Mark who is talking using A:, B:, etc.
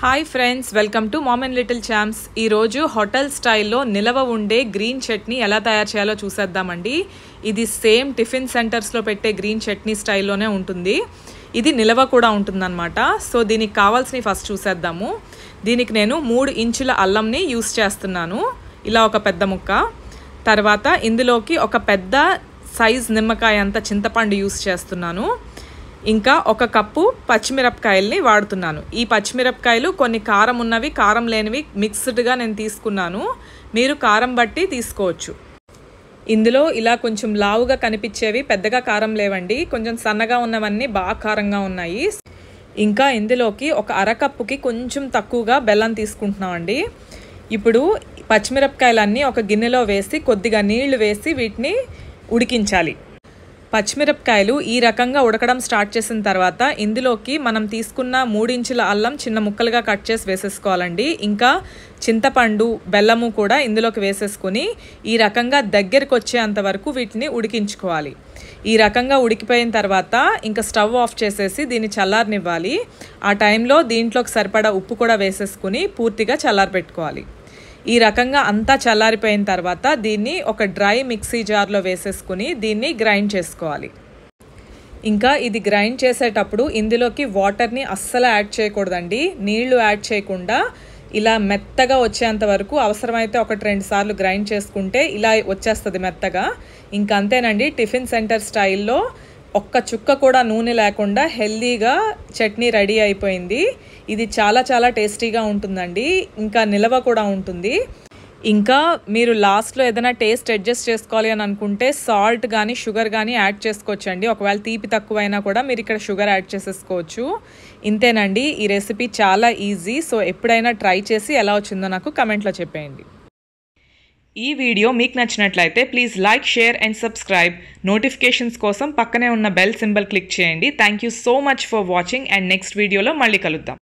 A: Hi friends, welcome to mom and little champs. ఈరోజు hotel స్టైల్లో నిలవ ఉండే గ్రీన్ చట్నీ ఎలా తయారు చేయాలో చూసేద్దామండి. ఇది సేమ్ టిఫిన్ సెంటర్స్లో పెట్టే గ్రీన్ చట్నీ స్టైల్లోనే ఉంటుంది. ఇది నిలవ కూడా ఉంటుందన్నమాట. సో దీనికి కావాల్సినవి ఫస్ట్ చూసేద్దాము. దీనికి నేను 3 ఇంచుల అల్లంని యూస్ చేస్తున్నాను, ఇలా ఒక పెద్ద ముక్క. తర్వాత ఇందులోకి ఒక పెద్ద సైజ్ నిమ్మకాయ అంత చింతపండు యూస్ చేస్తున్నాను. ఇంకా 1 కప్పు పచ్చిమిరపకాయల్ని వాడుతున్నాను. ఈ పచ్చిమిరపకాయలు కొన్ని కారం ఉన్నవి, కారం లేనివి మిక్స్డ్గా నేను తీసుకున్నాను. మీరు కారం బట్టి తీసుకోవచ్చు. ఇందులో ఇలా కొంచెం లావుగా కనిపించేవి పెద్దగా కారం లేవండి, కొంచెం సన్నగా ఉన్నవన్నీ బాగా కారంగా ఉన్నాయి. ఇంకా ఇందులోకి 1 అరకప్పుకి కొంచెం తక్కువగా బెల్లం తీసుకుంటున్నామండి. ఇప్పుడు పచ్చిమిరపకాయలన్నీ ఒక గిన్నెలో వేసి కొద్దిగా నీళ్లు వేసి వీటిని ఉడికించాలి. పచ్చిమిరపకాయలు ఈ రకంగా ఉడకడం స్టార్ట్ చేసిన తర్వాత ఇందులోకి మనం తీసుకున్న 3 ఇంచుల అల్లం చిన్న ముక్కలుగా కట్ చేసి వేసేసుకోవాలండి. ఇంకా చింతపండు, బెల్లము కూడా ఇందులోకి వేసేసుకుని ఈ రకంగా దగ్గరికి వచ్చేంత వరకు వీటిని ఉడికించుకోవాలి. ఈ రకంగా ఉడికిపోయిన తర్వాత ఇంకా స్టవ్ ఆఫ్ చేసేసి దీన్ని చల్లారనివ్వాలి. ఆ టైంలో దీంట్లోకి సరిపడా ఉప్పు కూడా వేసేసుకుని పూర్తిగా చల్లారి పెట్టుకోవాలి. ఈ రకంగా అంతా చల్లారిపోయిన తర్వాత దీన్ని ఒక డ్రై మిక్సీ జార్లో వేసేసుకుని దీన్ని గ్రైండ్ చేసుకోవాలి. ఇంకా ఇది గ్రైండ్ చేసేటప్పుడు ఇందులోకి వాటర్ని అస్సలు యాడ్ చేయకూడదండి. నీళ్లు యాడ్ చేయకుండా ఇలా మెత్తగా వచ్చేంత వరకు అవసరమైతే 1-2 సార్లు గ్రైండ్ చేసుకుంటే ఇలా వచ్చేస్తుంది మెత్తగా. ఇంకా అంతేనండి, టిఫిన్ సెంటర్ స్టైల్లో ఒక్క చుక్క కూడా నూనె లేకుండా హెల్దీగా చట్నీ రెడీ అయిపోయింది. ఇది చాలా చాలా టేస్టీగా ఉంటుందండి, ఇంకా నిలవ కూడా ఉంటుంది. ఇంకా మీరు లాస్ట్లో ఏదైనా టేస్ట్ అడ్జస్ట్ చేసుకోవాలి అని అనుకుంటే సాల్ట్ కానీ షుగర్ కానీ యాడ్ చేసుకోవచ్చండి. ఒకవేళ తీపి తక్కువైనా కూడా మీరు ఇక్కడ షుగర్ యాడ్ చేసేసుకోవచ్చు. ఇంతేనండి, ఈ రెసిపీ చాలా ఈజీ. సో ఎప్పుడైనా ట్రై చేసి ఎలా వచ్చిందో నాకు కమెంట్లో చెప్పేయండి. ఈ వీడియో మీకు నచ్చినట్లయితే please like, share and subscribe. Notifications కోసం పక్కనే ఉన్న బెల్ సింబల్ క్లిక్ చేయండి. Thank you so much for watching and next వీడియోలో మళ్ళీ కలుద్దాం.